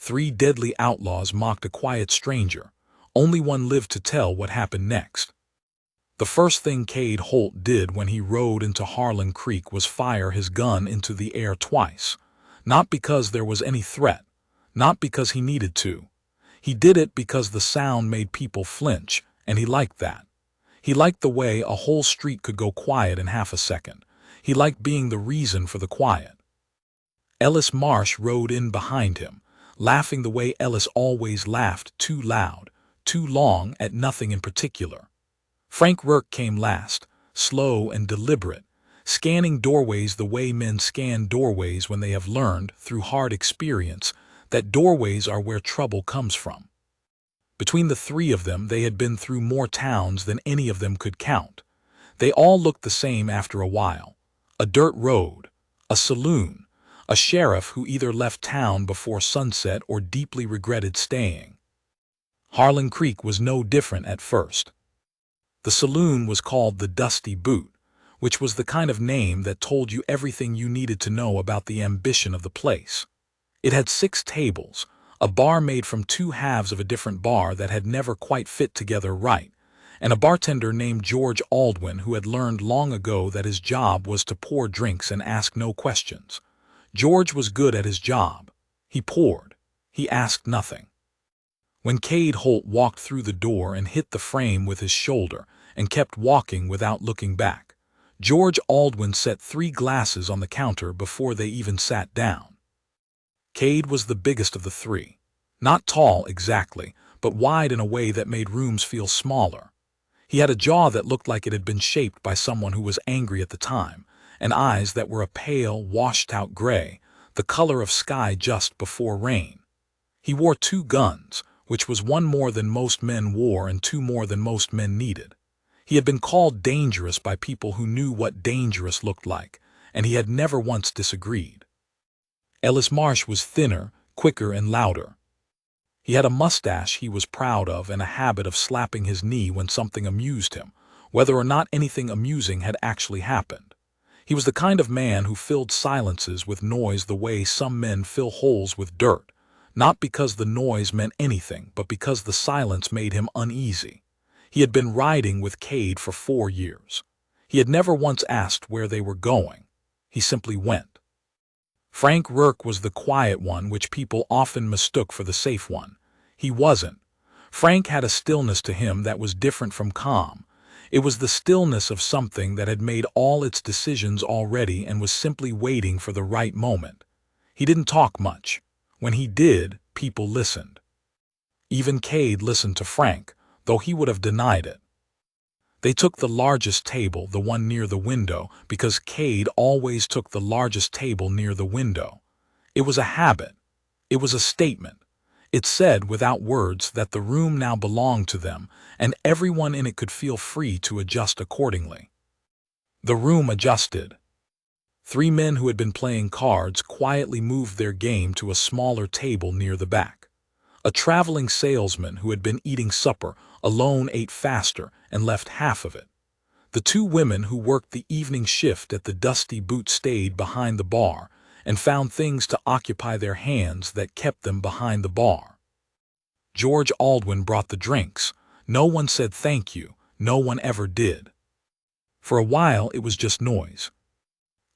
Three deadly outlaws mocked a quiet stranger. Only one lived to tell what happened next. The first thing Cade Holt did when he rode into Harlan Creek was fire his gun into the air twice. Not because there was any threat, not because he needed to. He did it because the sound made people flinch, and he liked that. He liked the way a whole street could go quiet in half a second. He liked being the reason for the quiet. Ellis Marsh rode in behind him, laughing the way Ellis always laughed, too loud, too long, at nothing in particular. Frank Rourke came last, slow and deliberate, scanning doorways the way men scan doorways when they have learned, through hard experience, that doorways are where trouble comes from. Between the three of them, they had been through more towns than any of them could count. They all looked the same after a while. A dirt road, a saloon, a sheriff who either left town before sunset or deeply regretted staying. Harlan Creek was no different at first. The saloon was called the Dusty Boot, which was the kind of name that told you everything you needed to know about the ambition of the place. It had 6 tables, a bar made from 2 halves of a different bar that had never quite fit together right, and a bartender named George Aldwin who had learned long ago that his job was to pour drinks and ask no questions. George was good at his job. He poured. He asked nothing. When Cade Holt walked through the door and hit the frame with his shoulder and kept walking without looking back, George Aldwin set 3 glasses on the counter before they even sat down. Cade was the biggest of the 3. Not tall exactly, but wide in a way that made rooms feel smaller. He had a jaw that looked like it had been shaped by someone who was angry at the time, and eyes that were a pale, washed-out gray, the color of sky just before rain. He wore 2 guns, which was 1 more than most men wore and 2 more than most men needed. He had been called dangerous by people who knew what dangerous looked like, and he had never once disagreed. Ellis Marsh was thinner, quicker, and louder. He had a mustache he was proud of and a habit of slapping his knee when something amused him, whether or not anything amusing had actually happened. He was the kind of man who filled silences with noise the way some men fill holes with dirt, not because the noise meant anything, but because the silence made him uneasy. He had been riding with Cade for 4 years. He had never once asked where they were going. He simply went. Frank Rourke was the quiet one which people often mistook for the safe one. He wasn't. Frank had a stillness to him that was different from calm. It was the stillness of something that had made all its decisions already and was simply waiting for the right moment. He didn't talk much. When he did, people listened. Even Cade listened to Frank, though he would have denied it. They took the largest table, the one near the window, because Cade always took the largest table near the window. It was a habit. It was a statement. It said without words that the room now belonged to them, and everyone in it could feel free to adjust accordingly. The room adjusted. 3 men who had been playing cards quietly moved their game to a smaller table near the back. A traveling salesman who had been eating supper alone ate faster and left half of it. The 2 women who worked the evening shift at the Dusty Boot stayed behind the bar and found things to occupy their hands that kept them behind the bar. George Aldwin brought the drinks. No one said thank you. No one ever did. For a while it was just noise.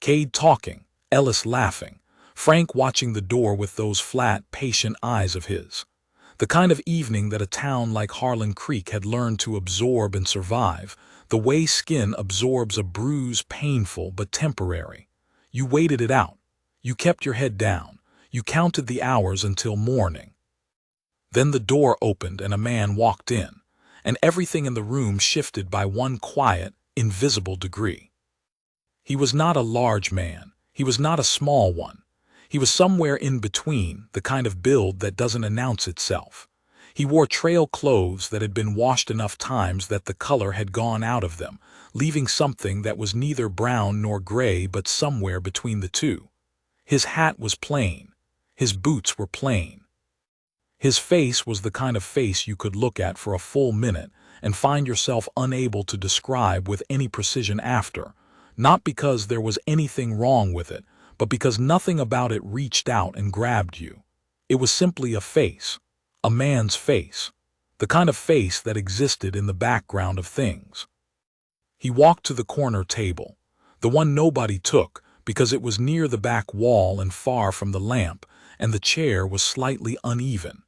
Cade talking, Ellis laughing, Frank watching the door with those flat, patient eyes of his. The kind of evening that a town like Harlan Creek had learned to absorb and survive, the way skin absorbs a bruise, painful but temporary. You waited it out. You kept your head down. You counted the hours until morning. Then the door opened and a man walked in, and everything in the room shifted by one quiet, invisible degree. He was not a large man. He was not a small one. He was somewhere in between, the kind of build that doesn't announce itself. He wore trail clothes that had been washed enough times that the color had gone out of them, leaving something that was neither brown nor gray but somewhere between the two. His hat was plain. His boots were plain. His face was the kind of face you could look at for a full minute and find yourself unable to describe with any precision after, not because there was anything wrong with it, but because nothing about it reached out and grabbed you. It was simply a face, a man's face, the kind of face that existed in the background of things. He walked to the corner table, the one nobody took because it was near the back wall and far from the lamp, and the chair was slightly uneven.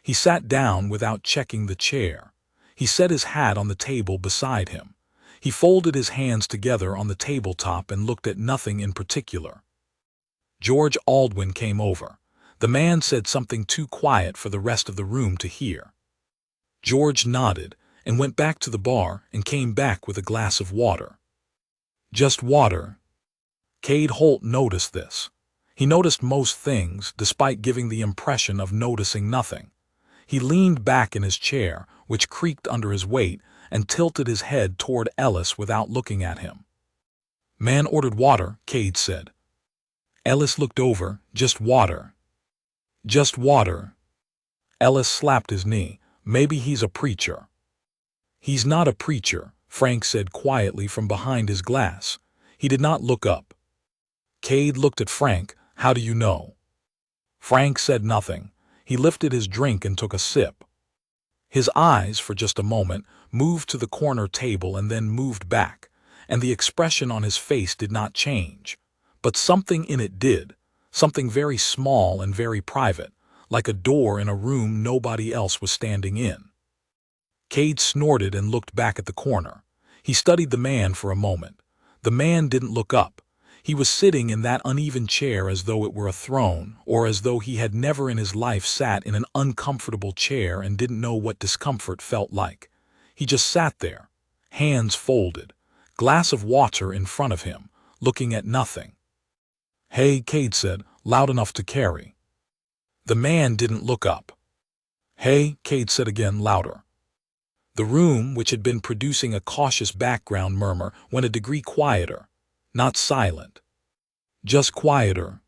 He sat down without checking the chair. He set his hat on the table beside him. He folded his hands together on the tabletop and looked at nothing in particular. George Aldwin came over. The man said something too quiet for the rest of the room to hear. George nodded and went back to the bar and came back with a glass of water. Just water. Cade Holt noticed this. He noticed most things, despite giving the impression of noticing nothing. He leaned back in his chair, which creaked under his weight, and tilted his head toward Ellis without looking at him. "Man ordered water," Cade said. Ellis looked over. "Just water." "Just water." Ellis slapped his knee. "Maybe he's a preacher." "He's not a preacher," Frank said quietly from behind his glass. He did not look up. Cade looked at Frank. "How do you know?" Frank said nothing. He lifted his drink and took a sip. His eyes, for just a moment, moved to the corner table and then moved back, and the expression on his face did not change. But something in it did, something very small and very private, like a door in a room nobody else was standing in. Cade snorted and looked back at the corner. He studied the man for a moment. The man didn't look up. He was sitting in that uneven chair as though it were a throne, or as though he had never in his life sat in an uncomfortable chair and didn't know what discomfort felt like. He just sat there, hands folded, glass of water in front of him, looking at nothing. "Hey," Cade said, loud enough to carry. The man didn't look up. "Hey," Cade said again, louder. The room, which had been producing a cautious background murmur, went a degree quieter. Not silent. Just quieter.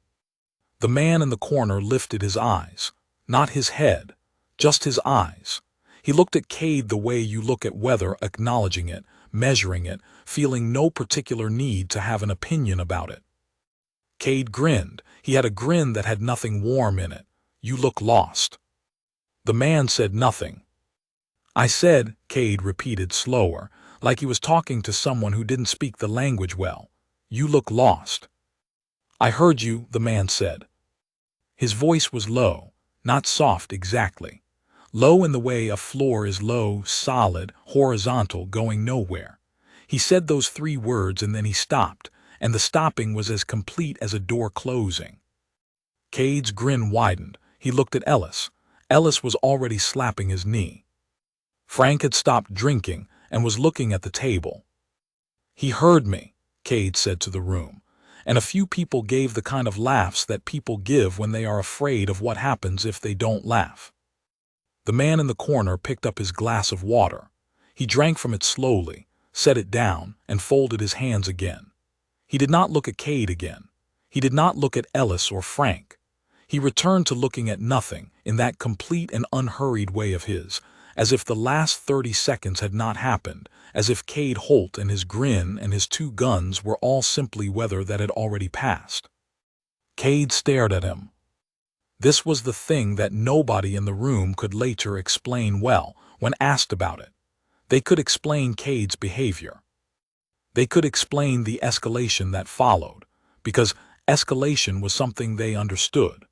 The man in the corner lifted his eyes. Not his head. Just his eyes. He looked at Cade the way you look at weather, acknowledging it, measuring it, feeling no particular need to have an opinion about it. Cade grinned. He had a grin that had nothing warm in it. "You look lost." The man said nothing. "I said," Cade repeated slower, like he was talking to someone who didn't speak the language well, "you look lost." "I heard you," the man said. His voice was low, not soft exactly. Low in the way a floor is low, solid, horizontal, going nowhere. He said those 3 words and then he stopped, and the stopping was as complete as a door closing. Cade's grin widened. He looked at Ellis. Ellis was already slapping his knee. Frank had stopped drinking and was looking at the table. "He heard me," Cade said to the room, and a few people gave the kind of laughs that people give when they are afraid of what happens if they don't laugh. The man in the corner picked up his glass of water. He drank from it slowly, set it down, and folded his hands again. He did not look at Cade again. He did not look at Ellis or Frank. He returned to looking at nothing in that complete and unhurried way of his, as if the last 30 seconds had not happened, as if Cade Holt and his grin and his 2 guns were all simply weather that had already passed. Cade stared at him. This was the thing that nobody in the room could later explain well when asked about it. They could explain Cade's behavior. They could explain the escalation that followed, because escalation was something they understood.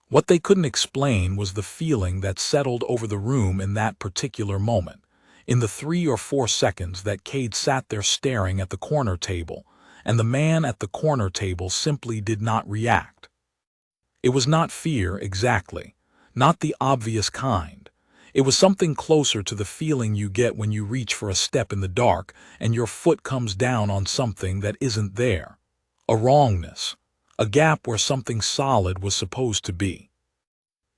What they couldn't explain was the feeling that settled over the room in that particular moment, in the 3 or 4 seconds that Cade sat there staring at the corner table, and the man at the corner table simply did not react. It was not fear exactly, not the obvious kind. It was something closer to the feeling you get when you reach for a step in the dark and your foot comes down on something that isn't there. A wrongness. A gap where something solid was supposed to be.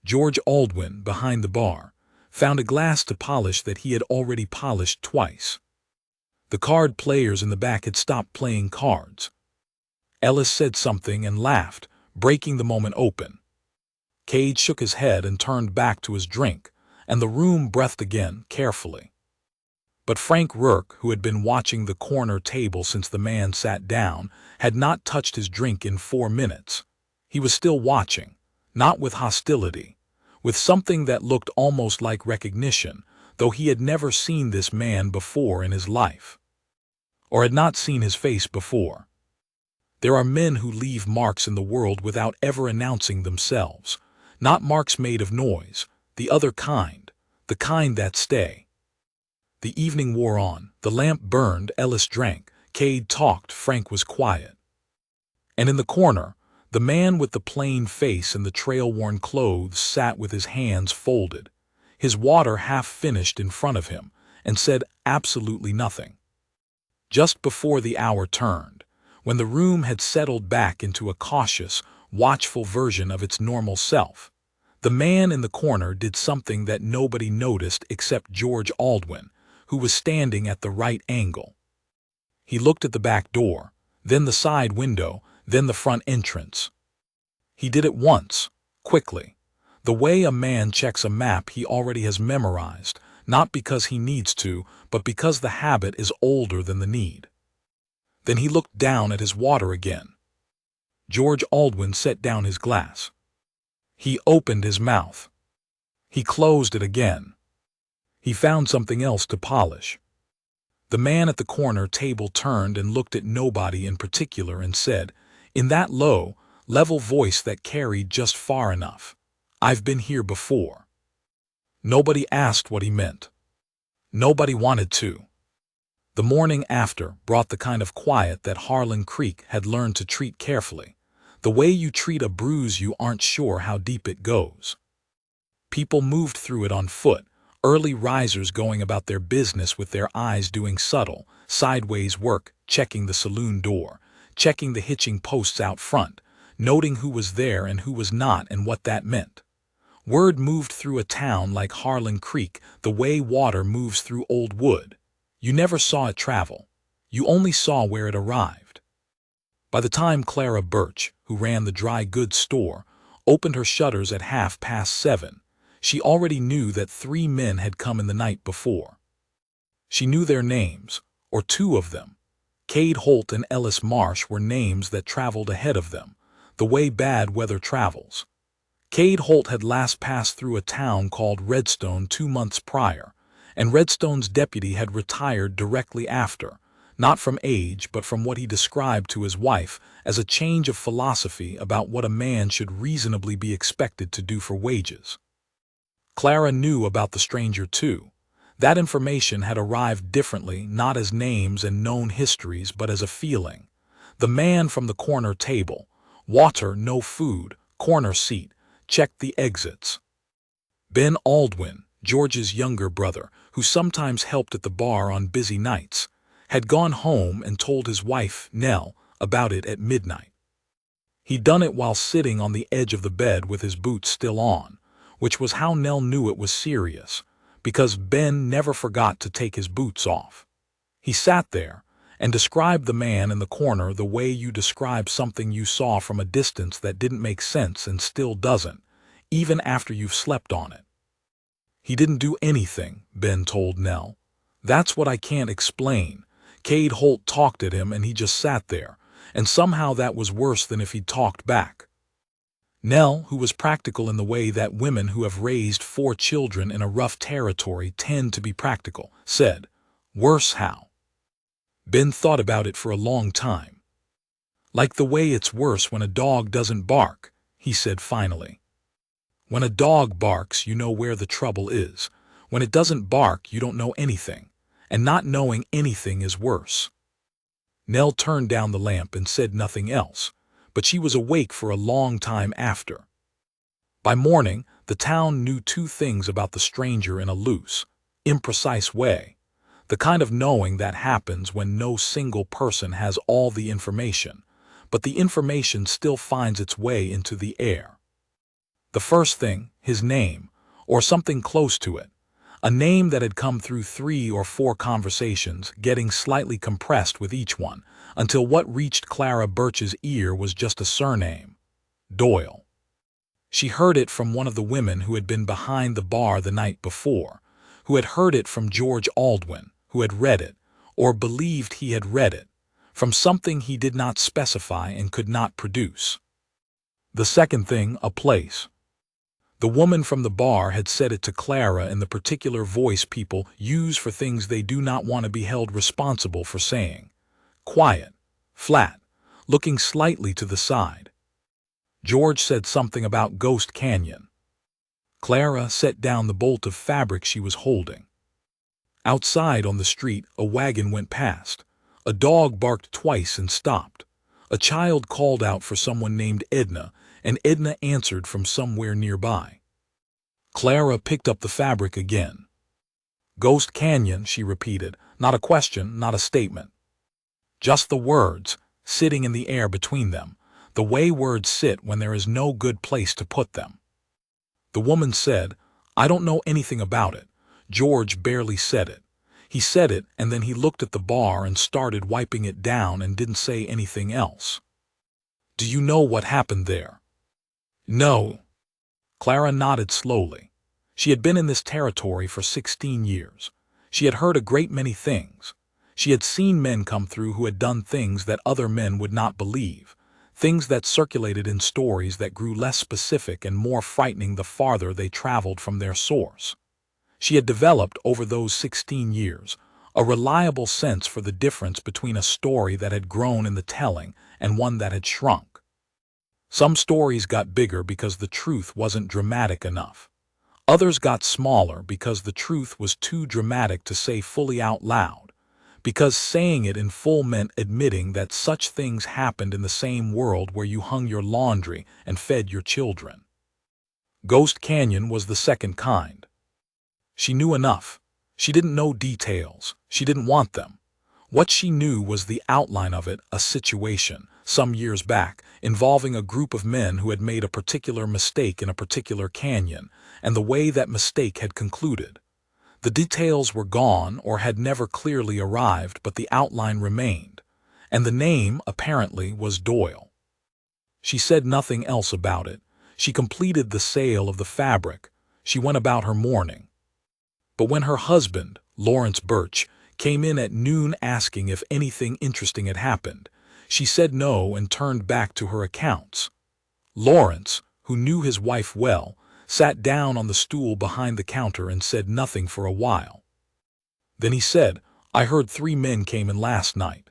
George Aldwin, behind the bar, found a glass to polish that he had already polished twice. The card players in the back had stopped playing cards. Ellis said something and laughed, breaking the moment open. Cade shook his head and turned back to his drink, and the room breathed again, carefully. But Frank Rourke, who had been watching the corner table since the man sat down, had not touched his drink in 4 minutes. He was still watching, not with hostility, with something that looked almost like recognition, though he had never seen this man before in his life, or had not seen his face before. There are men who leave marks in the world without ever announcing themselves, not marks made of noise, the other kind, the kind that stay. The evening wore on, the lamp burned, Ellis drank, Cade talked, Frank was quiet. And in the corner, the man with the plain face and the trail-worn clothes sat with his hands folded, his water half finished in front of him, and said absolutely nothing. Just before the hour turned, when the room had settled back into a cautious, watchful version of its normal self, the man in the corner did something that nobody noticed except George Aldwin, who was standing at the right angle. He looked at the back door, then the side window, then the front entrance. He did it once, quickly, the way a man checks a map he already has memorized, not because he needs to, but because the habit is older than the need. Then he looked down at his water again. George Aldwin set down his glass. He opened his mouth. He closed it again. He found something else to polish. The man at the corner table turned and looked at nobody in particular and said, in that low, level voice that carried just far enough, "I've been here before." Nobody asked what he meant. Nobody wanted to. The morning after brought the kind of quiet that Harlan Creek had learned to treat carefully, the way you treat a bruise you aren't sure how deep it goes. People moved through it on foot, early risers going about their business with their eyes doing subtle, sideways work, checking the saloon door, checking the hitching posts out front, noting who was there and who was not and what that meant. Word moved through a town like Harlan Creek the way water moves through old wood. You never saw it travel. You only saw where it arrived. By the time Clara Birch, who ran the dry goods store, opened her shutters at 7:30, she already knew that 3 men had come in the night before. She knew their names, or 2 of them. Cade Holt and Ellis Marsh were names that traveled ahead of them, the way bad weather travels. Cade Holt had last passed through a town called Redstone 2 months prior, and Redstone's deputy had retired directly after, not from age but from what he described to his wife as a change of philosophy about what a man should reasonably be expected to do for wages. Clara knew about the stranger too. That information had arrived differently, not as names and known histories but as a feeling. The man from the corner table, water, no food, corner seat, checked the exits. Ben Aldwin, George's younger brother, who sometimes helped at the bar on busy nights, had gone home and told his wife, Nell, about it at midnight. He'd done it while sitting on the edge of the bed with his boots still on, which was how Nell knew it was serious, because Ben never forgot to take his boots off. He sat there and described the man in the corner the way you describe something you saw from a distance that didn't make sense and still doesn't, even after you've slept on it. He didn't do anything, Ben told Nell. That's what I can't explain. Cade Holt talked at him and he just sat there, and somehow that was worse than if he'd talked back. Nell, who was practical in the way that women who have raised 4 children in a rough territory tend to be practical, said, "Worse how?" Ben thought about it for a long time. "Like the way it's worse when a dog doesn't bark," he said finally. When a dog barks, you know where the trouble is. When it doesn't bark, you don't know anything, and not knowing anything is worse. Nell turned down the lamp and said nothing else, but she was awake for a long time after. By morning, the town knew 2 things about the stranger in a loose, imprecise way, the kind of knowing that happens when no single person has all the information, but the information still finds its way into the air. The first thing, his name, or something close to it, a name that had come through 3 or 4 conversations, getting slightly compressed with each one, until what reached Clara Birch's ear was just a surname, Doyle. She heard it from one of the women who had been behind the bar the night before, who had heard it from George Aldwin, who had read it, or believed he had read it, from something he did not specify and could not produce. The second thing, a place. The woman from the bar had said it to Clara in the particular voice people use for things they do not want to be held responsible for saying. Quiet, flat, looking slightly to the side. George said something about Ghost Canyon. Clara set down the bolt of fabric she was holding. Outside on the street, a wagon went past. A dog barked twice and stopped. A child called out for someone named Edna, and Edna answered from somewhere nearby. Clara picked up the fabric again. Ghost Canyon, she repeated, not a question, not a statement. Just the words, sitting in the air between them, the way words sit when there is no good place to put them. The woman said, I don't know anything about it. George barely said it. He said it, and then he looked at the bar and started wiping it down and didn't say anything else. Do you know what happened there? No. Clara nodded slowly. She had been in this territory for 16 years. She had heard a great many things. She had seen men come through who had done things that other men would not believe, things that circulated in stories that grew less specific and more frightening the farther they traveled from their source. She had developed over those 16 years a reliable sense for the difference between a story that had grown in the telling and one that had shrunk. Some stories got bigger because the truth wasn't dramatic enough. Others got smaller because the truth was too dramatic to say fully out loud, because saying it in full meant admitting that such things happened in the same world where you hung your laundry and fed your children. Ghost Canyon was the second kind. She knew enough. She didn't know details. She didn't want them. What she knew was the outline of it, a situation, some years back, involving a group of men who had made a particular mistake in a particular canyon, and the way that mistake had concluded. The details were gone or had never clearly arrived, but the outline remained, and the name, apparently, was Doyle. She said nothing else about it. She completed the sale of the fabric. She went about her mourning. But when her husband, Lawrence Birch, came in at noon asking if anything interesting had happened, she said no and turned back to her accounts. Lawrence, who knew his wife well, sat down on the stool behind the counter and said nothing for a while. Then he said, I heard 3 men came in last night.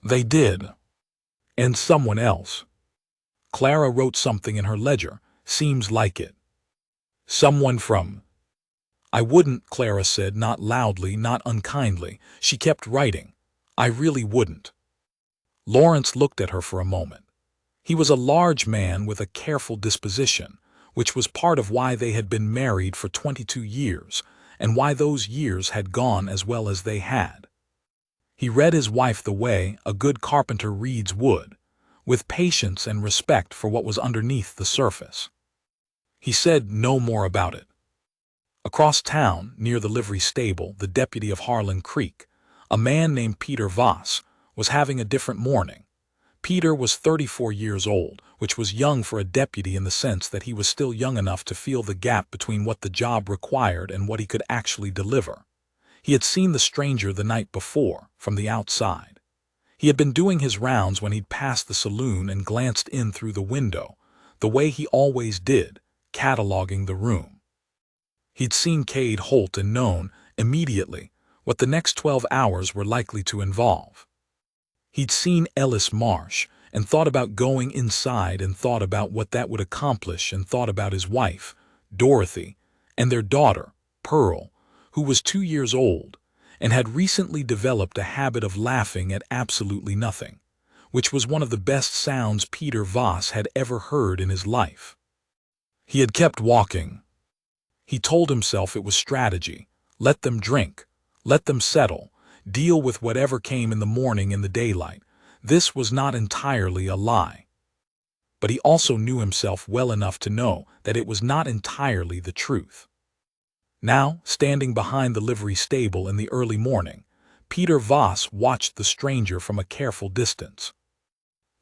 They did. And someone else. Clara wrote something in her ledger. Seems like it. Someone from... I wouldn't, Clara said, not loudly, not unkindly. She kept writing. I really wouldn't. Lawrence looked at her for a moment. He was a large man with a careful disposition, which was part of why they had been married for 22 years, and why those years had gone as well as they had. He read his wife the way a good carpenter reads wood, with patience and respect for what was underneath the surface. He said no more about it. Across town, near the livery stable, the deputy of Harlan Creek, a man named Peter Voss, was having a different morning. Peter was 34 years old, which was young for a deputy in the sense that he was still young enough to feel the gap between what the job required and what he could actually deliver. He had seen the stranger the night before, from the outside. He had been doing his rounds when he'd passed the saloon and glanced in through the window, the way he always did, cataloging the room. He'd seen Cade Holt and known, immediately, what the next 12 hours were likely to involve. He'd seen Ellis Marsh, and thought about going inside and thought about what that would accomplish and thought about his wife, Dorothy, and their daughter, Pearl, who was 2 years old, and had recently developed a habit of laughing at absolutely nothing, which was one of the best sounds Peter Voss had ever heard in his life. He had kept walking. He told himself it was strategy. Let them drink. Let them settle. Deal with whatever came in the morning in the daylight. This was not entirely a lie. But he also knew himself well enough to know that it was not entirely the truth. Now, standing behind the livery stable in the early morning, Peter Voss watched the stranger from a careful distance.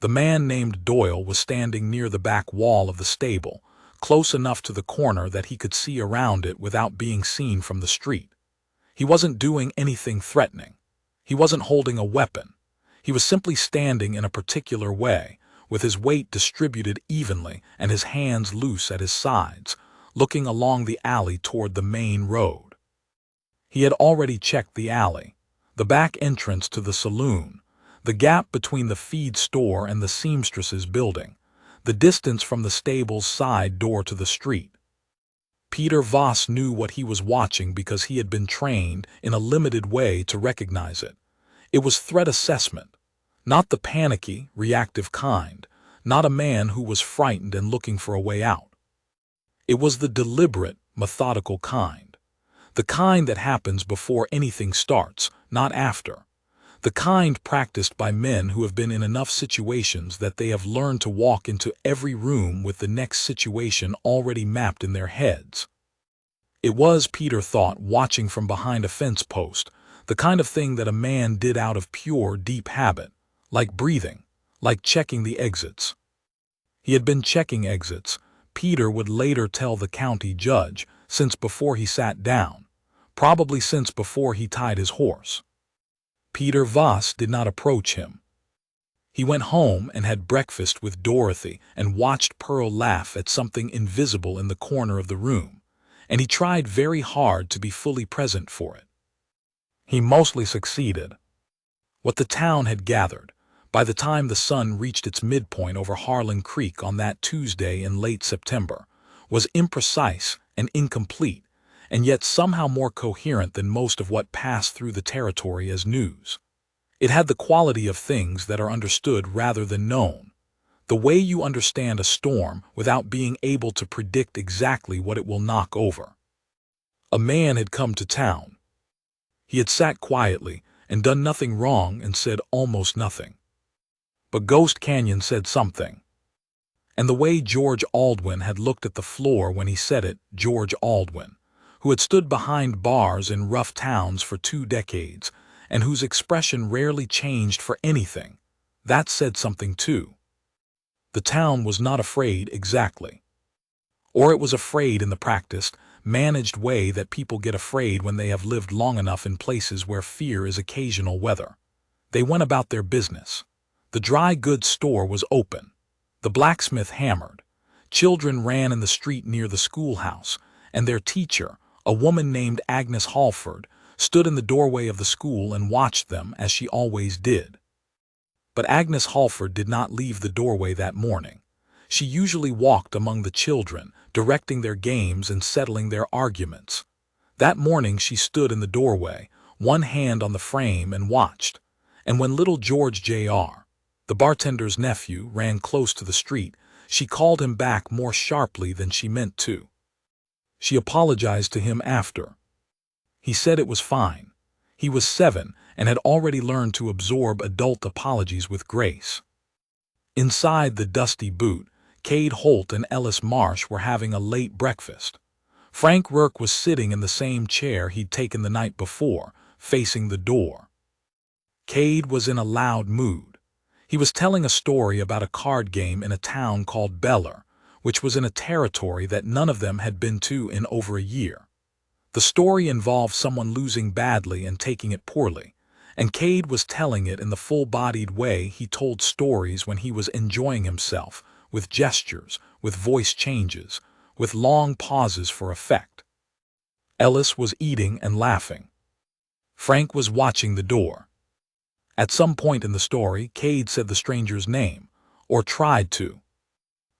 The man named Doyle was standing near the back wall of the stable, close enough to the corner that he could see around it without being seen from the street. He wasn't doing anything threatening. He wasn't holding a weapon. He was simply standing in a particular way, with his weight distributed evenly and his hands loose at his sides, looking along the alley toward the main road. He had already checked the alley, the back entrance to the saloon, the gap between the feed store and the seamstress's building, the distance from the stable's side door to the street. Peter Voss knew what he was watching because he had been trained in a limited way to recognize it. It was threat assessment, not the panicky, reactive kind, not a man who was frightened and looking for a way out. It was the deliberate, methodical kind. The kind that happens before anything starts, not after. The kind practiced by men who have been in enough situations that they have learned to walk into every room with the next situation already mapped in their heads. It was, Peter thought, watching from behind a fence post, the kind of thing that a man did out of pure, deep habit, like breathing, like checking the exits. He had been checking exits, Peter would later tell the county judge, since before he sat down, probably since before he tied his horse. Peter Voss did not approach him. He went home and had breakfast with Dorothy and watched Pearl laugh at something invisible in the corner of the room, and he tried very hard to be fully present for it. He mostly succeeded. What the town had gathered, by the time the sun reached its midpoint over Harlan Creek on that Tuesday in late September, was imprecise and incomplete, and yet somehow more coherent than most of what passed through the territory as news. It had the quality of things that are understood rather than known, the way you understand a storm without being able to predict exactly what it will knock over. A man had come to town. He had sat quietly and done nothing wrong and said almost nothing. But Ghost Canyon said something. And the way George Aldwin had looked at the floor when he said it, George Aldwin, who had stood behind bars in rough towns for 2 decades, and whose expression rarely changed for anything, that said something too. The town was not afraid exactly. Or it was afraid in the practiced, managed way that people get afraid when they have lived long enough in places where fear is occasional weather. They went about their business. The dry goods store was open. The blacksmith hammered. Children ran in the street near the schoolhouse, and their teacher, a woman named Agnes Halford, stood in the doorway of the school and watched them as she always did. But Agnes Halford did not leave the doorway that morning. She usually walked among the children, directing their games and settling their arguments. That morning she stood in the doorway, one hand on the frame, and watched. And when little George Jr., the bartender's nephew, ran close to the street, she called him back more sharply than she meant to. She apologized to him after. He said it was fine. He was 7 and had already learned to absorb adult apologies with grace. Inside the dusty boot, Cade Holt and Ellis Marsh were having a late breakfast. Frank Rourke was sitting in the same chair he'd taken the night before, facing the door. Cade was in a loud mood. He was telling a story about a card game in a town called Beller, which was in a territory that none of them had been to in over a year. The story involved someone losing badly and taking it poorly, and Cade was telling it in the full-bodied way he told stories when he was enjoying himself, with gestures, with voice changes, with long pauses for effect. Ellis was eating and laughing. Frank was watching the door. At some point in the story, Cade said the stranger's name, or tried to.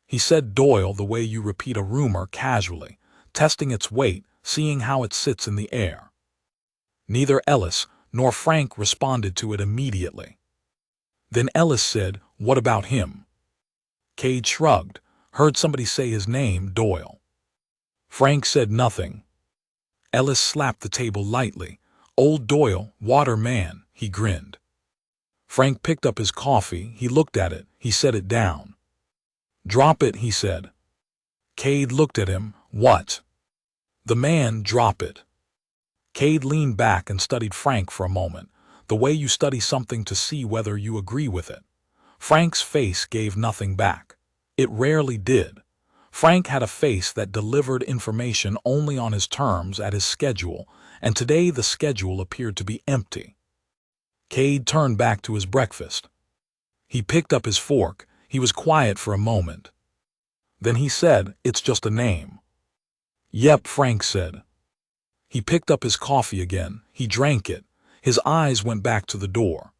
He said Doyle the way you repeat a rumor casually, testing its weight, seeing how it sits in the air. Neither Ellis nor Frank responded to it immediately. Then Ellis said, "What about him?" Cade shrugged, heard somebody say his name, Doyle. Frank said nothing. Ellis slapped the table lightly. "Old Doyle, water man," he grinned. Frank picked up his coffee, he looked at it, he set it down. "Drop it," he said. Cade looked at him. "What?" "The man, drop it." Cade leaned back and studied Frank for a moment, the way you study something to see whether you agree with it. Frank's face gave nothing back. It rarely did. Frank had a face that delivered information only on his terms at his schedule, and today the schedule appeared to be empty. Cade turned back to his breakfast. He picked up his fork. He was quiet for a moment. Then he said, "It's just a name." "Yep," Frank said. He picked up his coffee again. He drank it. His eyes went back to the door.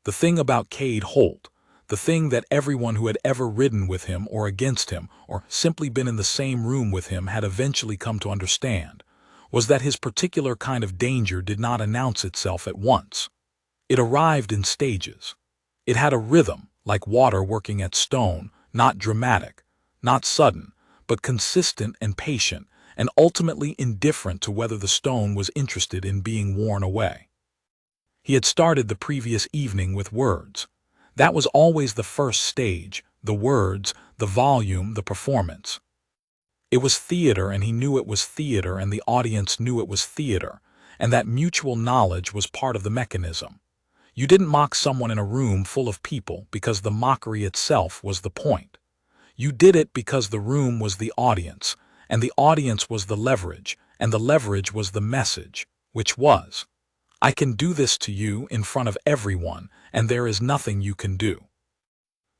The thing about Cade Holt, the thing that everyone who had ever ridden with him or against him or simply been in the same room with him had eventually come to understand, was that his particular kind of danger did not announce itself at once. It arrived in stages. It had a rhythm, like water working at stone, not dramatic, not sudden, but consistent and patient, and ultimately indifferent to whether the stone was interested in being worn away. He had started the previous evening with words. That was always the first stage, the words, the volume, the performance. It was theater, and he knew it was theater, and the audience knew it was theater, and that mutual knowledge was part of the mechanism. You didn't mock someone in a room full of people because the mockery itself was the point. You did it because the room was the audience, and the audience was the leverage, and the leverage was the message, which was, I can do this to you in front of everyone, and there is nothing you can do.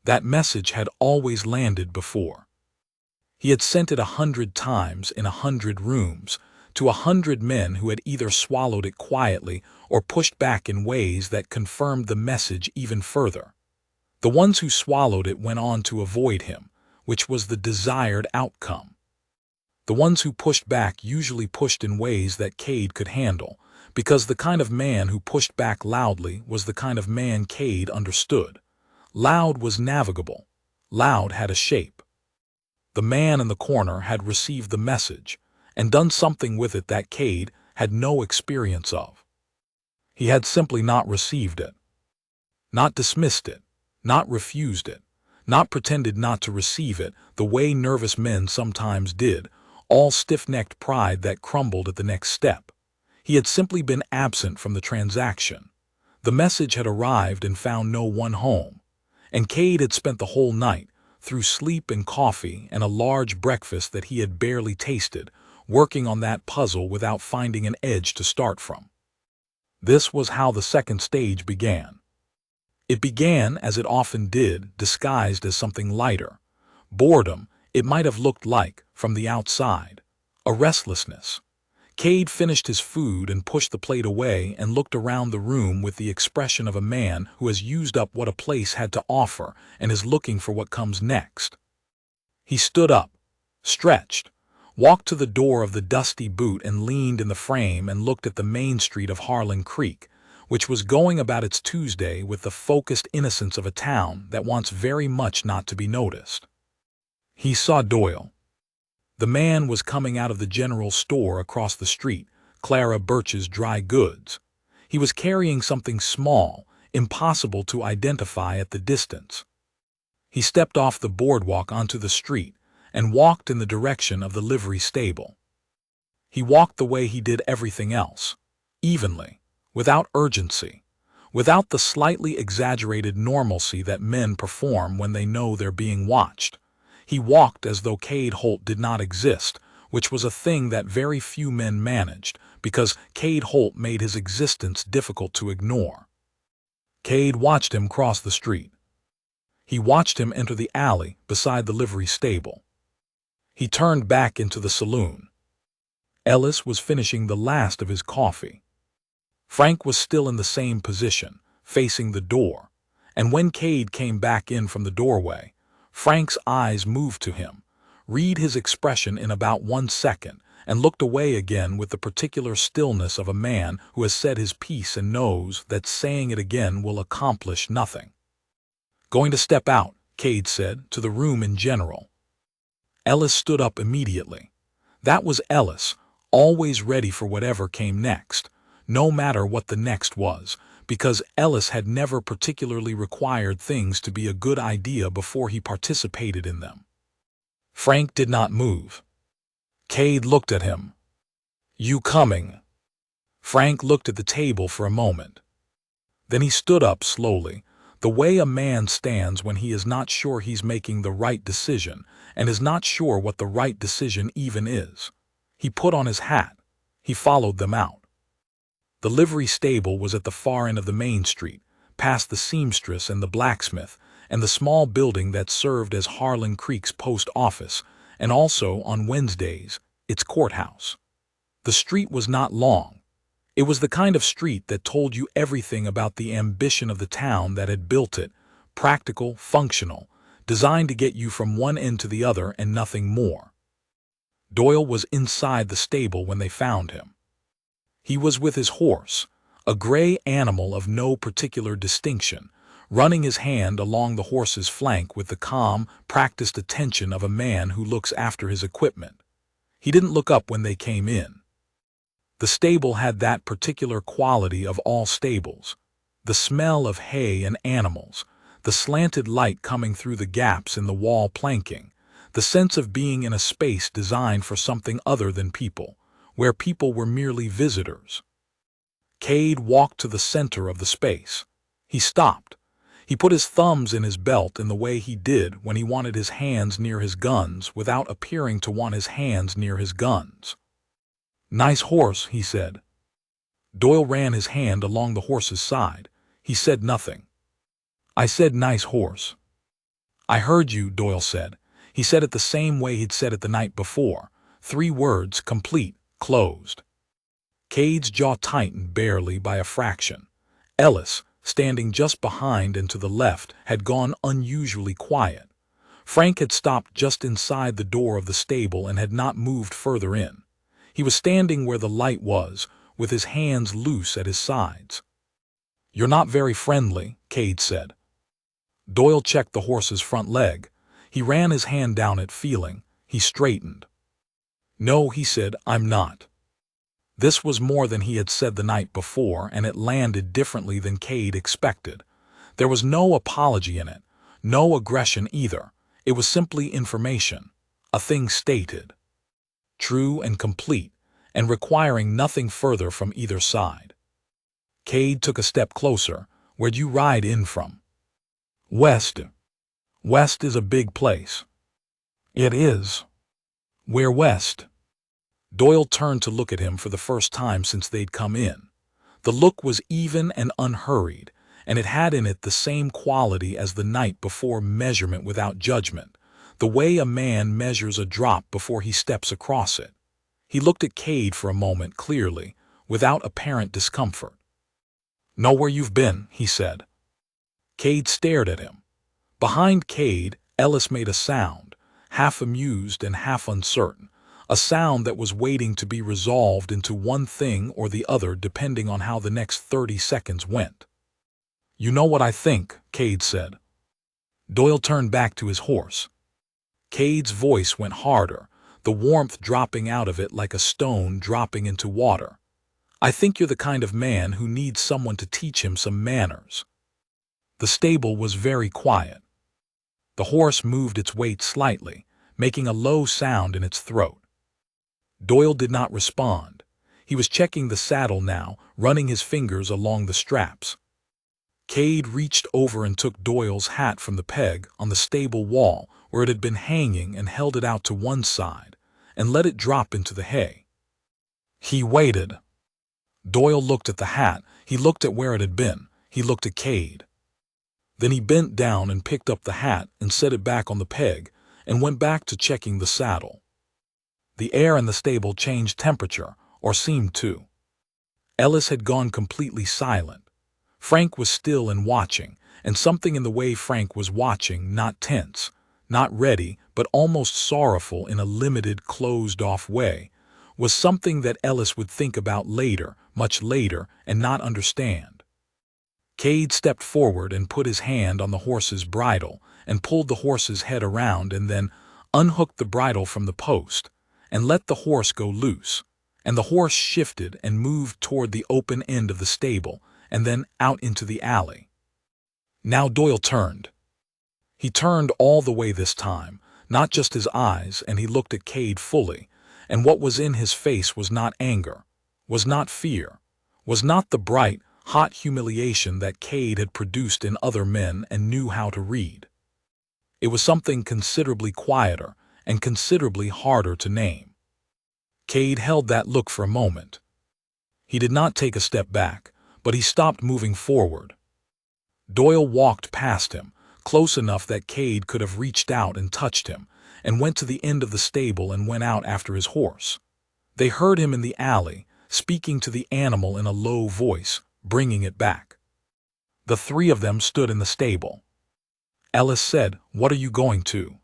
That message had always landed before. He had sent it 100 times in 100 rooms, to 100 men who had either swallowed it quietly or pushed back in ways that confirmed the message even further. The ones who swallowed it went on to avoid him, which was the desired outcome. The ones who pushed back usually pushed in ways that Cade could handle, because the kind of man who pushed back loudly was the kind of man Cade understood. Loud was navigable. Loud had a shape. The man in the corner had received the message and done something with it that Cade had no experience of. He had simply not received it, not dismissed it, not refused it, not pretended not to receive it the way nervous men sometimes did, all stiff-necked pride that crumbled at the next step. He had simply been absent from the transaction. The message had arrived and found no one home, and Cade had spent the whole night, through sleep and coffee and a large breakfast that he had barely tasted, working on that puzzle without finding an edge to start from. This was how the second stage began. It began, as it often did, disguised as something lighter. Boredom, it might have looked like, from the outside. A restlessness. Cade finished his food and pushed the plate away and looked around the room with the expression of a man who has used up what a place had to offer and is looking for what comes next. He stood up, stretched, walked to the door of the dusty boot and leaned in the frame and looked at the main street of Harlan Creek, which was going about its Tuesday with the focused innocence of a town that wants very much not to be noticed. He saw Doyle. The man was coming out of the general store across the street, Clara Birch's Dry Goods. He was carrying something small, impossible to identify at the distance. He stepped off the boardwalk onto the street and walked in the direction of the livery stable. He walked the way he did everything else, evenly, without urgency, without the slightly exaggerated normalcy that men perform when they know they're being watched. He walked as though Cade Holt did not exist, which was a thing that very few men managed, because Cade Holt made his existence difficult to ignore. Cade watched him cross the street. He watched him enter the alley beside the livery stable. He turned back into the saloon. Ellis was finishing the last of his coffee. Frank was still in the same position, facing the door, and when Cade came back in from the doorway, Frank's eyes moved to him, read his expression in about 1 second, and looked away again with the particular stillness of a man who has said his piece and knows that saying it again will accomplish nothing. "Going to step out," Cade said, "to the room in general." Ellis stood up immediately. That was Ellis, always ready for whatever came next, no matter what the next was, because Ellis had never particularly required things to be a good idea before he participated in them. Frank did not move. Cade looked at him. "You coming?" Frank looked at the table for a moment. Then he stood up slowly, the way a man stands when he is not sure he's making the right decision and is not sure what the right decision even is. He put on his hat. He followed them out. The livery stable was at the far end of the main street, past the seamstress and the blacksmith, and the small building that served as Harlan Creek's post office, and also, on Wednesdays, its courthouse. The street was not long. It was the kind of street that told you everything about the ambition of the town that had built it, practical, functional, designed to get you from one end to the other and nothing more. Doyle was inside the stable when they found him. He was with his horse, a gray animal of no particular distinction, running his hand along the horse's flank with the calm, practiced attention of a man who looks after his equipment. He didn't look up when they came in. The stable had that particular quality of all stables: the smell of hay and animals, the slanted light coming through the gaps in the wall planking, the sense of being in a space designed for something other than people, where people were merely visitors. Cade walked to the center of the space. He stopped. He put his thumbs in his belt in the way he did when he wanted his hands near his guns without appearing to want his hands near his guns. "Nice horse," he said. Doyle ran his hand along the horse's side. He said nothing. "I said nice horse." "I heard you," Doyle said. He said it the same way he'd said it the night before. 3 words, complete, closed. Cade's jaw tightened barely by a fraction. Ellis, standing just behind and to the left, had gone unusually quiet. Frank had stopped just inside the door of the stable and had not moved further in. He was standing where the light was, with his hands loose at his sides. "You're not very friendly," Cade said. Doyle checked the horse's front leg. He ran his hand down it, feeling. He straightened. "No," he said, "I'm not." This was more than he had said the night before, and it landed differently than Cade expected. There was no apology in it, no aggression either. It was simply information, a thing stated, true and complete, and requiring nothing further from either side. Cade took a step closer. "Where'd you ride in from?" "West." "West is a big place." "It is." "Where west?" Doyle turned to look at him for the first time since they'd come in. The look was even and unhurried, and it had in it the same quality as the night before: measurement without judgment, the way a man measures a drop before he steps across it. He looked at Cade for a moment clearly, without apparent discomfort. "Know where you've been?" he said. Cade stared at him. Behind Cade, Ellis made a sound, half amused and half uncertain, a sound that was waiting to be resolved into one thing or the other depending on how the next 30 seconds went. "You know what I think," Cade said. Doyle turned back to his horse. Cade's voice went harder, the warmth dropping out of it like a stone dropping into water. "I think you're the kind of man who needs someone to teach him some manners." The stable was very quiet. The horse moved its weight slightly, making a low sound in its throat. Doyle did not respond. He was checking the saddle now, running his fingers along the straps. Cade reached over and took Doyle's hat from the peg on the stable wall where it had been hanging and held it out to one side, and let it drop into the hay. He waited. Doyle looked at the hat. He looked at where it had been. He looked at Cade. Then he bent down and picked up the hat and set it back on the peg and went back to checking the saddle. The air in the stable changed temperature, or seemed to. Ellis had gone completely silent. Frank was still and watching, and something in the way Frank was watching, not tense, not ready, but almost sorrowful in a limited, closed-off way, was something that Ellis would think about later, much later, and not understand. Cade stepped forward and put his hand on the horse's bridle and pulled the horse's head around and then unhooked the bridle from the post and let the horse go loose, and the horse shifted and moved toward the open end of the stable and then out into the alley. Now Doyle turned. He turned all the way this time, not just his eyes, and he looked at Cade fully, and what was in his face was not anger, was not fear, was not the bright, hot humiliation that Cade had produced in other men and knew how to read. It was something considerably quieter and considerably harder to name. Cade held that look for a moment. He did not take a step back, but he stopped moving forward. Doyle walked past him, close enough that Cade could have reached out and touched him, and went to the end of the stable and went out after his horse. They heard him in the alley, speaking to the animal in a low voice, bringing it back. The three of them stood in the stable. Ellis said, "What are you going to?"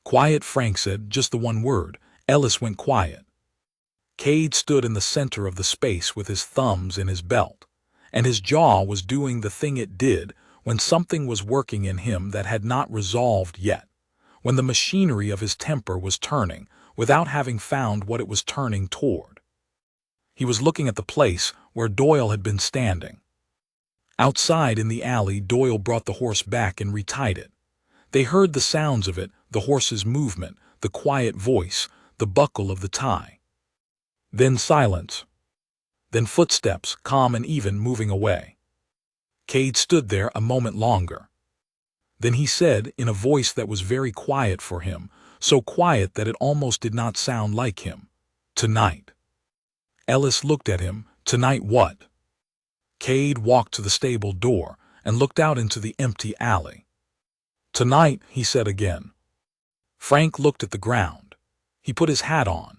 "Quiet," Frank said, "just the one word." Ellis went quiet. Cade stood in the center of the space with his thumbs in his belt, and his jaw was doing the thing it did when something was working in him that had not resolved yet, when the machinery of his temper was turning without having found what it was turning toward. He was looking at the place where Doyle had been standing. Outside in the alley, Doyle brought the horse back and retied it. They heard the sounds of it, the horse's movement, the quiet voice, the buckle of the tie. Then silence. Then footsteps, calm and even, moving away. Cade stood there a moment longer. Then he said, in a voice that was very quiet for him, so quiet that it almost did not sound like him, "Tonight." Ellis looked at him. "Tonight what?" Cade walked to the stable door and looked out into the empty alley. "Tonight," he said again. Frank looked at the ground. He put his hat on.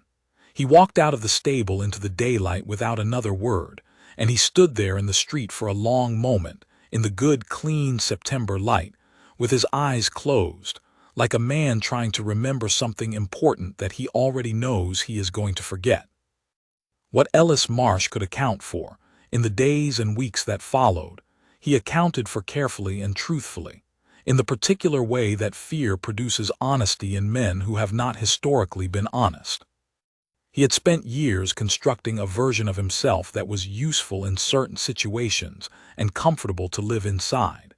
He walked out of the stable into the daylight without another word, and he stood there in the street for a long moment, in the good, clean September light, with his eyes closed, like a man trying to remember something important that he already knows he is going to forget. What Ellis Marsh could account for, in the days and weeks that followed, he accounted for carefully and truthfully, in the particular way that fear produces honesty in men who have not historically been honest. He had spent years constructing a version of himself that was useful in certain situations and comfortable to live inside.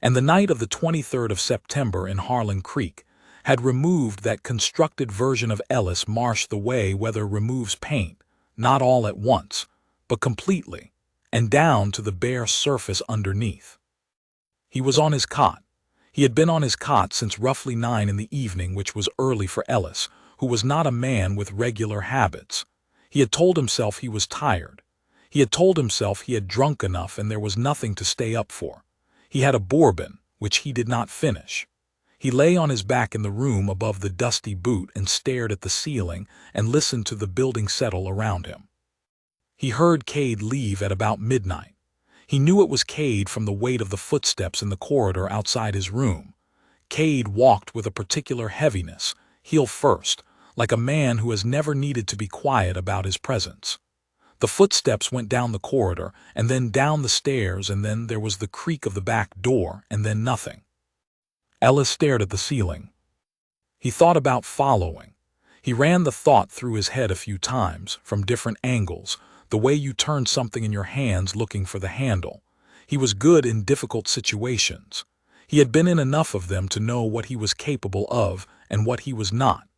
And the night of the 23rd of September in Harlan Creek had removed that constructed version of Ellis Marsh the way weather removes paint, not all at once, but completely, and down to the bare surface underneath. He was on his cot. He had been on his cot since roughly 9 in the evening, which was early for Ellis, who was not a man with regular habits. He had told himself he was tired. He had told himself he had drunk enough and there was nothing to stay up for. He had a bourbon, which he did not finish. He lay on his back in the room above the dusty boot and stared at the ceiling and listened to the building settle around him. He heard Cade leave at about midnight. He knew it was Cade from the weight of the footsteps in the corridor outside his room. Cade walked with a particular heaviness, heel first, like a man who has never needed to be quiet about his presence. The footsteps went down the corridor, and then down the stairs, and then there was the creak of the back door, and then nothing. Ellis stared at the ceiling. He thought about following. He ran the thought through his head a few times, from different angles, the way you turn something in your hands looking for the handle. He was good in difficult situations. He had been in enough of them to know what he was capable of and what he was not.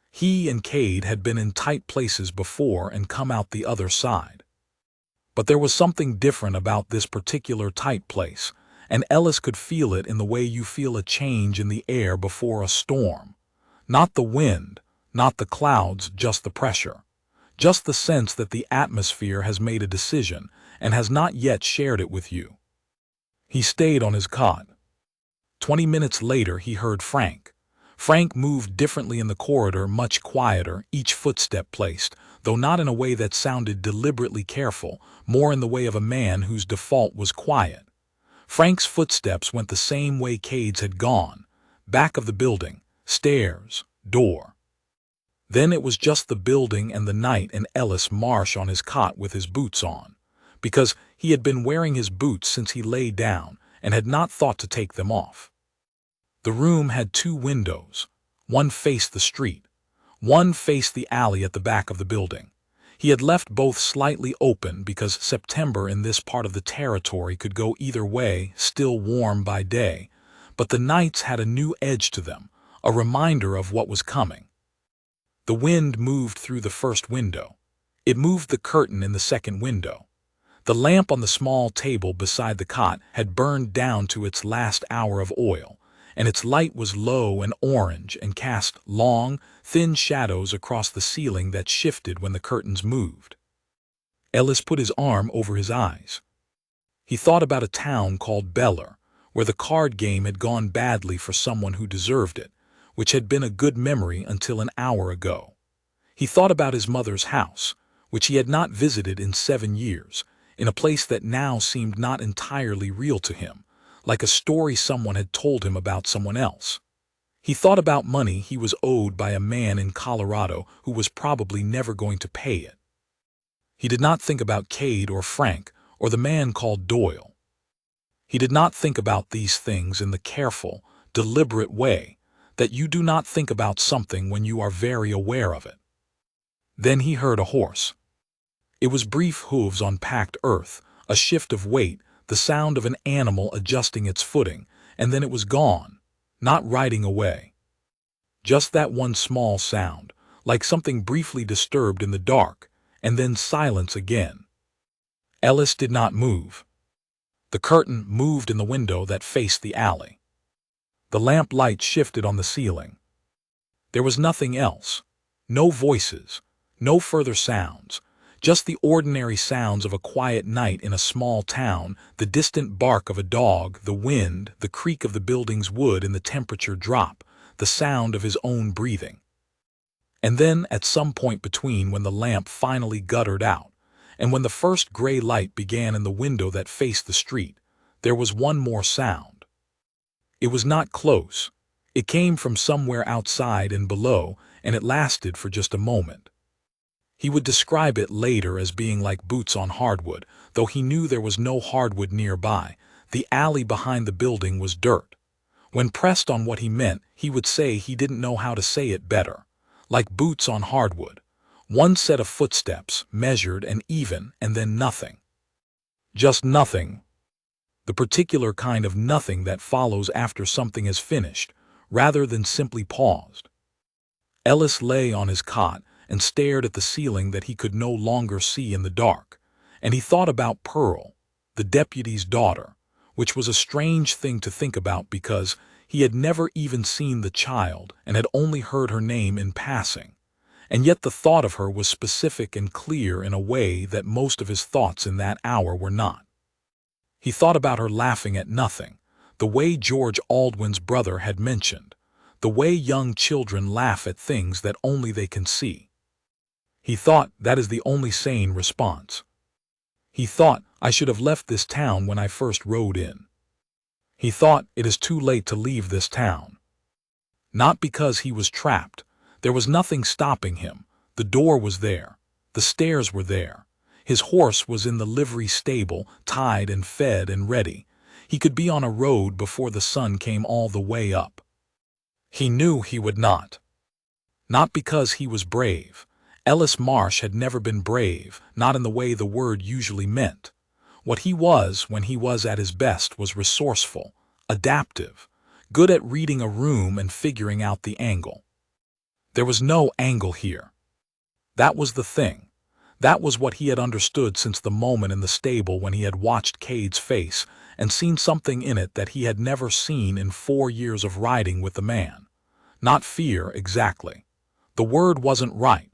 He and Cade had been in tight places before and come out the other side. But there was something different about this particular tight place, and Ellis could feel it in the way you feel a change in the air before a storm. Not the wind, not the clouds, just the pressure. Just the sense that the atmosphere has made a decision and has not yet shared it with you. He stayed on his cot. 20 minutes later he heard Frank. Frank moved differently in the corridor, much quieter, each footstep placed, though not in a way that sounded deliberately careful, more in the way of a man whose default was quiet. Frank's footsteps went the same way Cade's had gone, back of the building, stairs, door. Then it was just the building and the night and Ellis Marsh on his cot with his boots on, because he had been wearing his boots since he lay down and had not thought to take them off. The room had 2 windows. One faced the street. One faced the alley at the back of the building. He had left both slightly open because September in this part of the territory could go either way, still warm by day, but the nights had a new edge to them, a reminder of what was coming. The wind moved through the first window. It moved the curtain in the second window. The lamp on the small table beside the cot had burned down to its last hour of oil, and its light was low and orange and cast long, thin shadows across the ceiling that shifted when the curtains moved. Ellis put his arm over his eyes. He thought about a town called Beller, where the card game had gone badly for someone who deserved it, which had been a good memory until an hour ago. He thought about his mother's house, which he had not visited in 7 years, in a place that now seemed not entirely real to him, like a story someone had told him about someone else. He thought about money he was owed by a man in Colorado who was probably never going to pay it. He did not think about Cade or Frank or the man called Doyle. He did not think about these things in the careful, deliberate way that you do not think about something when you are very aware of it. Then he heard a horse. It was brief hooves on packed earth, a shift of weight, the sound of an animal adjusting its footing, and then it was gone, not riding away. Just that one small sound, like something briefly disturbed in the dark, and then silence again. Ellis did not move. The curtain moved in the window that faced the alley. The lamp light shifted on the ceiling. There was nothing else. No voices, no further sounds, just the ordinary sounds of a quiet night in a small town, the distant bark of a dog, the wind, the creak of the building's wood in the temperature drop, the sound of his own breathing. And then, at some point between when the lamp finally guttered out, and when the first gray light began in the window that faced the street, there was one more sound. It was not close. It came from somewhere outside and below, and it lasted for just a moment. He would describe it later as being like boots on hardwood, though he knew there was no hardwood nearby. The alley behind the building was dirt. When pressed on what he meant, he would say he didn't know how to say it better. Like boots on hardwood. One set of footsteps, measured and even, and then nothing. Just nothing. The particular kind of nothing that follows after something is finished, rather than simply paused. Ellis lay on his cot and stared at the ceiling that he could no longer see in the dark, and he thought about Pearl, the deputy's daughter, which was a strange thing to think about because he had never even seen the child and had only heard her name in passing, and yet the thought of her was specific and clear in a way that most of his thoughts in that hour were not. He thought about her laughing at nothing, the way George Aldwin's brother had mentioned, the way young children laugh at things that only they can see. He thought that is the only sane response. He thought, I should have left this town when I first rode in. He thought, it is too late to leave this town. Not because he was trapped. There was nothing stopping him. The door was there. The stairs were there. His horse was in the livery stable, tied and fed and ready. He could be on a road before the sun came all the way up. He knew he would not. Not because he was brave. Ellis Marsh had never been brave, not in the way the word usually meant. What he was when he was at his best was resourceful, adaptive, good at reading a room and figuring out the angle. There was no angle here. That was the thing. That was what he had understood since the moment in the stable when he had watched Cade's face and seen something in it that he had never seen in 4 years of riding with the man. Not fear, exactly. The word wasn't right.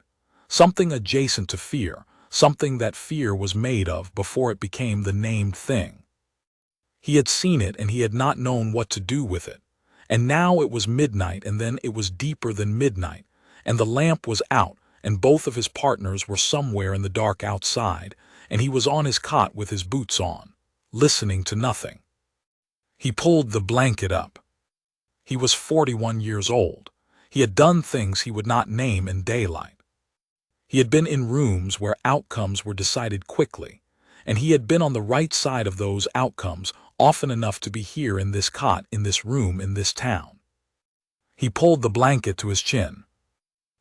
Something adjacent to fear, something that fear was made of before it became the named thing. He had seen it and he had not known what to do with it. And now it was midnight and then it was deeper than midnight, and the lamp was out and both of his partners were somewhere in the dark outside, and he was on his cot with his boots on, listening to nothing. He pulled the blanket up. He was 41 years old. He had done things he would not name in daylight. He had been in rooms where outcomes were decided quickly, and he had been on the right side of those outcomes often enough to be here in this cot, in this room, in this town. He pulled the blanket to his chin.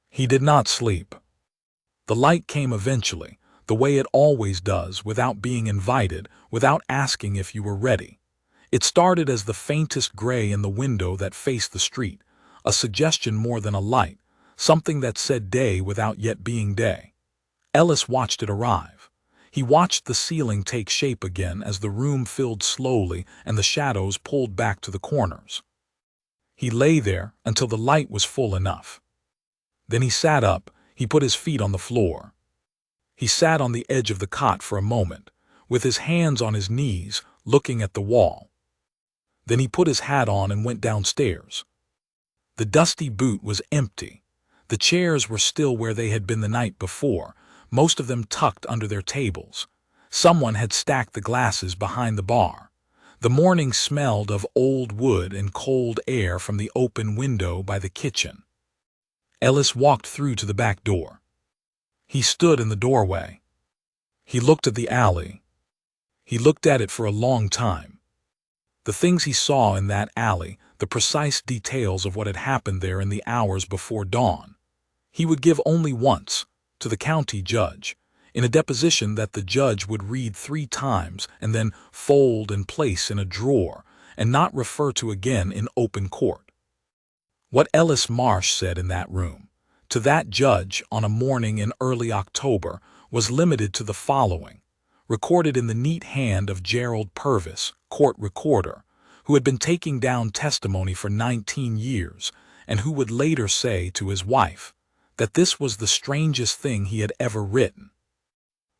He did not sleep. The light came eventually, the way it always does, without being invited, without asking if you were ready. It started as the faintest gray in the window that faced the street, a suggestion more than a light, something that said day without yet being day. Ellis watched it arrive. He watched the ceiling take shape again as the room filled slowly and the shadows pulled back to the corners. He lay there until the light was full enough. Then he sat up, he put his feet on the floor. He sat on the edge of the cot for a moment, with his hands on his knees, looking at the wall. Then he put his hat on and went downstairs. The dusty boot was empty. The chairs were still where they had been the night before, most of them tucked under their tables. Someone had stacked the glasses behind the bar. The morning smelled of old wood and cold air from the open window by the kitchen. Ellis walked through to the back door. He stood in the doorway. He looked at the alley. He looked at it for a long time. The things he saw in that alley, the precise details of what had happened there in the hours before dawn, he would give only once, to the county judge, in a deposition that the judge would read 3 times and then fold and place in a drawer and not refer to again in open court. What Ellis Marsh said in that room, to that judge on a morning in early October, was limited to the following, recorded in the neat hand of Gerald Purvis, court recorder, who had been taking down testimony for 19 years and who would later say to his wife that this was the strangest thing he had ever written.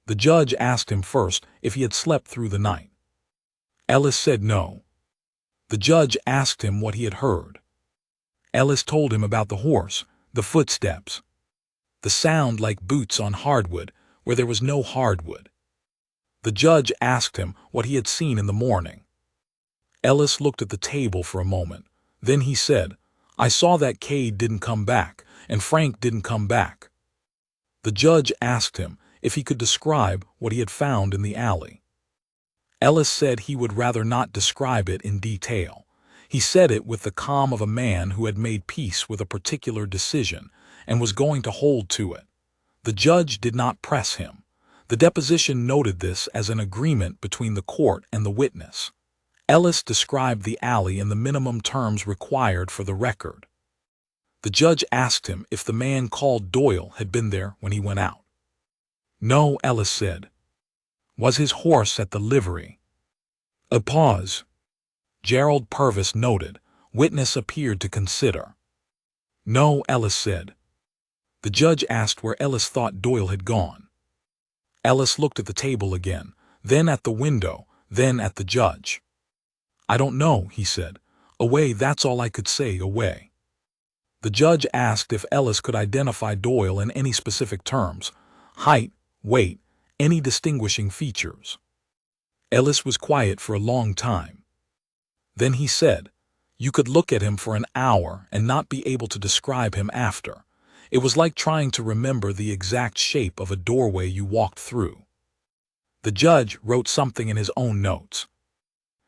The judge asked him first if he had slept through the night. Ellis said no. The judge asked him what he had heard. Ellis told him about the horse, the footsteps, the sound like boots on hardwood where there was no hardwood. The judge asked him what he had seen in the morning. Ellis looked at the table for a moment. Then he said, "I saw that Cade didn't come back, and Frank didn't come back." The judge asked him if he could describe what he had found in the alley. Ellis said he would rather not describe it in detail. He said it with the calm of a man who had made peace with a particular decision and was going to hold to it. The judge did not press him. The deposition noted this as an agreement between the court and the witness. Ellis described the alley in the minimum terms required for the record. The judge asked him if the man called Doyle had been there when he went out. No, Ellis said. Was his horse at the livery? A pause. Gerald Purvis noted. Witness appeared to consider. No, Ellis said. The judge asked where Ellis thought Doyle had gone. Ellis looked at the table again, then at the window, then at the judge. I don't know, he said. Away, that's all I could say, away. The judge asked if Ellis could identify Doyle in any specific terms, height, weight, any distinguishing features. Ellis was quiet for a long time. Then he said, "You could look at him for an hour and not be able to describe him after. It was like trying to remember the exact shape of a doorway you walked through." The judge wrote something in his own notes.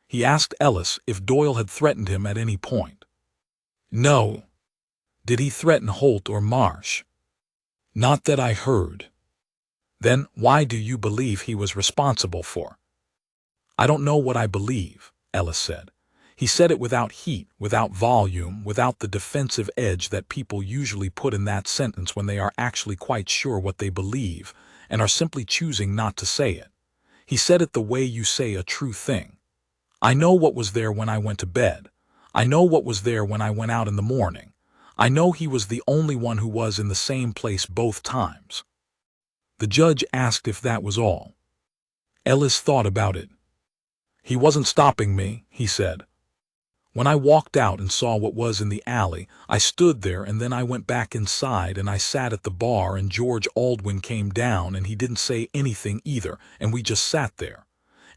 He asked Ellis if Doyle had threatened him at any point. No. Did he threaten Holt or Marsh? Not that I heard. Then why do you believe he was responsible for? I don't know what I believe, Ellis said. He said it without heat, without volume, without the defensive edge that people usually put in that sentence when they are actually quite sure what they believe and are simply choosing not to say it. He said it the way you say a true thing. I know what was there when I went to bed. I know what was there when I went out in the morning. I know he was the only one who was in the same place both times. The judge asked if that was all. Ellis thought about it. He wasn't stopping me, he said. When I walked out and saw what was in the alley, I stood there and then I went back inside and I sat at the bar and George Aldwin came down and he didn't say anything either and we just sat there.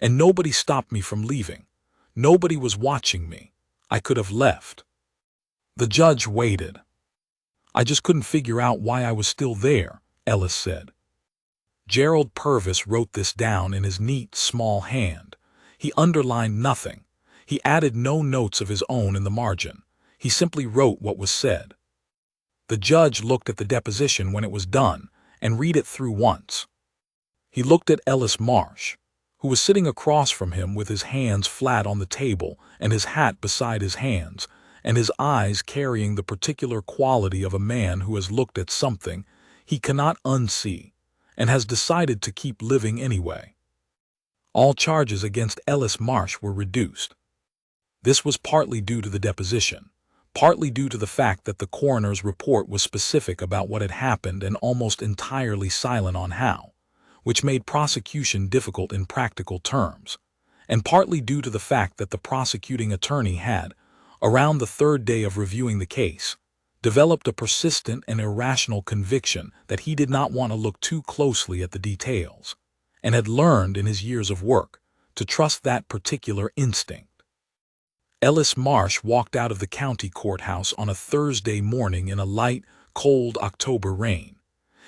And nobody stopped me from leaving. Nobody was watching me. I could have left. The judge waited. I just couldn't figure out why I was still there, Ellis said. Gerald Purvis wrote this down in his neat, small hand. He underlined nothing. He added no notes of his own in the margin. He simply wrote what was said. The judge looked at the deposition when it was done and read it through once. He looked at Ellis Marsh, who was sitting across from him with his hands flat on the table and his hat beside his hands, and his eyes carrying the particular quality of a man who has looked at something he cannot unsee and has decided to keep living anyway. All charges against Ellis Marsh were reduced. This was partly due to the deposition, partly due to the fact that the coroner's report was specific about what had happened and almost entirely silent on how, which made prosecution difficult in practical terms, and partly due to the fact that the prosecuting attorney had, Around the third day of reviewing the case, developed a persistent and irrational conviction that he did not want to look too closely at the details, and had learned in his years of work to trust that particular instinct. Ellis Marsh walked out of the county courthouse on a Thursday morning in a light, cold October rain.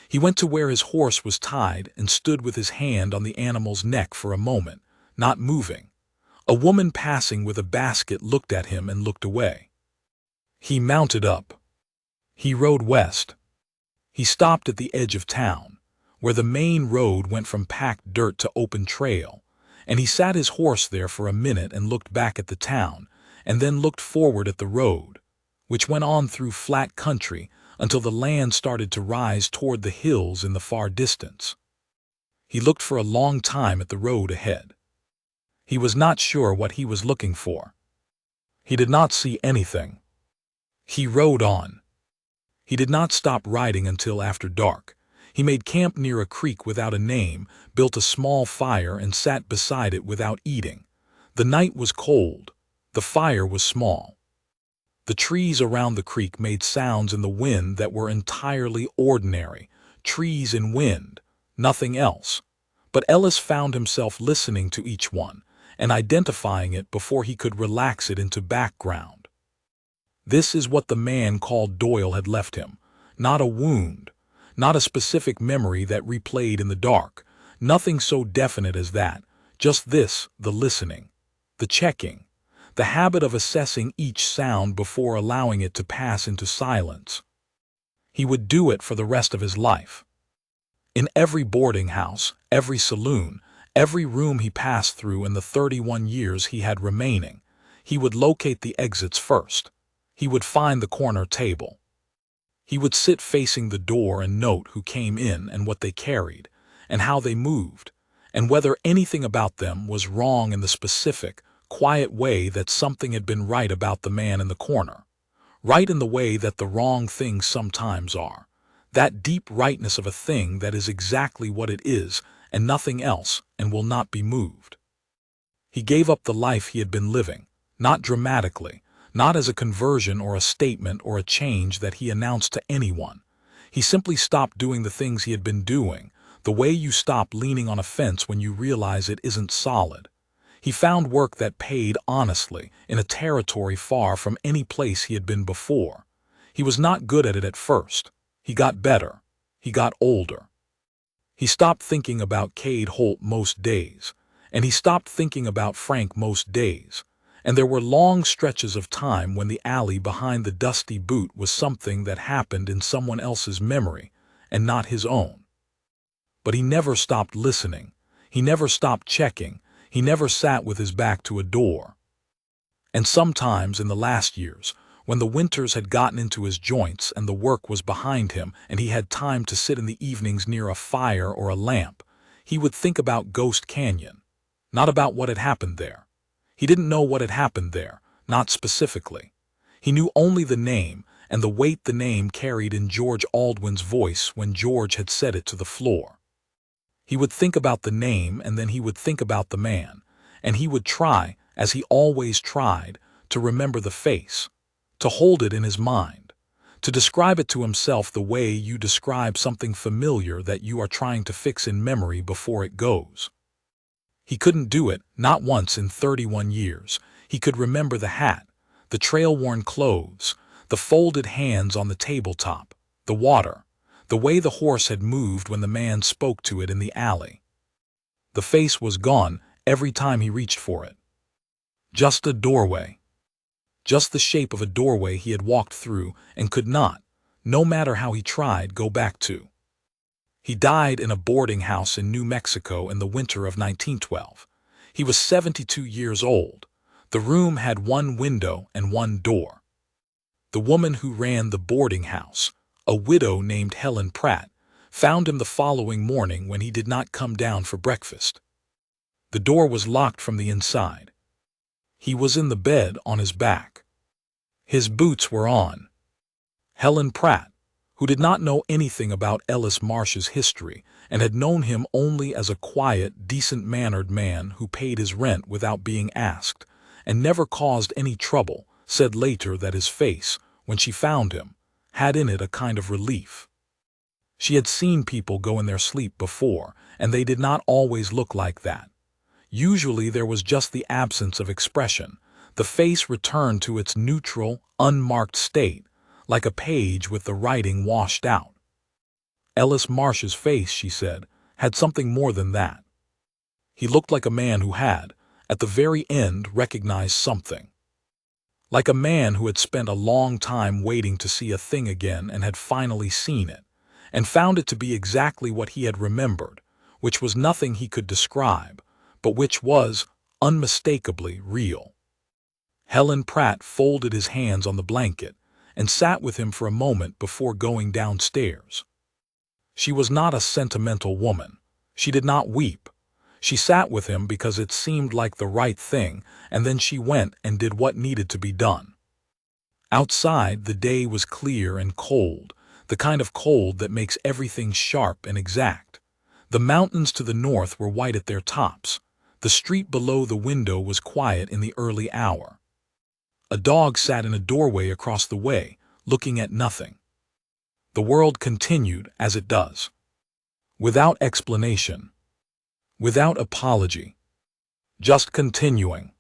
He went to where his horse was tied and stood with his hand on the animal's neck for a moment, not moving. A woman passing with a basket looked at him and looked away. He mounted up. He rode west. He stopped at the edge of town, where the main road went from packed dirt to open trail, and he sat his horse there for a minute and looked back at the town, and then looked forward at the road, which went on through flat country until the land started to rise toward the hills in the far distance. He looked for a long time at the road ahead. He was not sure what he was looking for. He did not see anything. He rode on. He did not stop riding until after dark. He made camp near a creek without a name, built a small fire, and sat beside it without eating. The night was cold. The fire was small. The trees around the creek made sounds in the wind that were entirely ordinary. Trees and wind, nothing else. But Ellis found himself listening to each one and identifying it before he could relax it into background. This is what the man called Doyle had left him. Not a wound, not a specific memory that replayed in the dark, nothing so definite as that, just this, the listening, the checking, the habit of assessing each sound before allowing it to pass into silence. He would do it for the rest of his life. In every boarding house, every saloon, every room he passed through in the 31 years he had remaining, he would locate the exits first. He would find the corner table. He would sit facing the door and note who came in and what they carried, and how they moved, and whether anything about them was wrong in the specific, quiet way that something had been right about the man in the corner. Right in the way that the wrong things sometimes are. That deep rightness of a thing that is exactly what it is and nothing else and will not be moved. He gave up the life he had been living, not dramatically, not as a conversion or a statement or a change that he announced to anyone. He simply stopped doing the things he had been doing, the way you stop leaning on a fence when you realize it isn't solid. He found work that paid honestly in a territory far from any place he had been before. He was not good at it at first. He got better. He got older. He stopped thinking about Cade Holt most days, and he stopped thinking about Frank most days, and there were long stretches of time when the alley behind the dusty boot was something that happened in someone else's memory and not his own. But he never stopped listening. He never stopped checking. He never sat with his back to a door. And sometimes in the last years, when the winters had gotten into his joints and the work was behind him and he had time to sit in the evenings near a fire or a lamp, he would think about Ghost Canyon, not about what had happened there. He didn't know what had happened there, not specifically. He knew only the name and the weight the name carried in George Aldwin's voice when George had said it to the floor. He would think about the name and then he would think about the man, and he would try, as he always tried, to remember the face, to hold it in his mind, to describe it to himself the way you describe something familiar that you are trying to fix in memory before it goes. He couldn't do it, not once in 31 years. He could remember the hat, the trail-worn clothes, the folded hands on the tabletop, the water, the way the horse had moved when the man spoke to it in the alley. The face was gone every time he reached for it. Just a doorway. Just the shape of a doorway he had walked through and could not, no matter how he tried, go back to. He died in a boarding house in New Mexico in the winter of 1912. He was 72 years old. The room had one window and one door. The woman who ran the boarding house, a widow named Helen Pratt, found him the following morning when he did not come down for breakfast. The door was locked from the inside. He was in the bed on his back. His boots were on. Helen Pratt, who did not know anything about Ellis Marsh's history and had known him only as a quiet, decent-mannered man who paid his rent without being asked and never caused any trouble, said later that his face, when she found him, had in it a kind of relief. She had seen people go in their sleep before, and they did not always look like that. Usually there was just the absence of expression. The face returned to its neutral, unmarked state, like a page with the writing washed out. Ellis Marsh's face, she said, had something more than that. He looked like a man who had, at the very end, recognized something. Like a man who had spent a long time waiting to see a thing again and had finally seen it, and found it to be exactly what he had remembered, which was nothing he could describe, but which was unmistakably real. Helen Pratt folded his hands on the blanket and sat with him for a moment before going downstairs. She was not a sentimental woman. She did not weep. She sat with him because it seemed like the right thing, and then she went and did what needed to be done. Outside, the day was clear and cold, the kind of cold that makes everything sharp and exact. The mountains to the north were white at their tops. The street below the window was quiet in the early hour. A dog sat in a doorway across the way, looking at nothing. The world continued as it does. Without explanation. Without apology. Just continuing.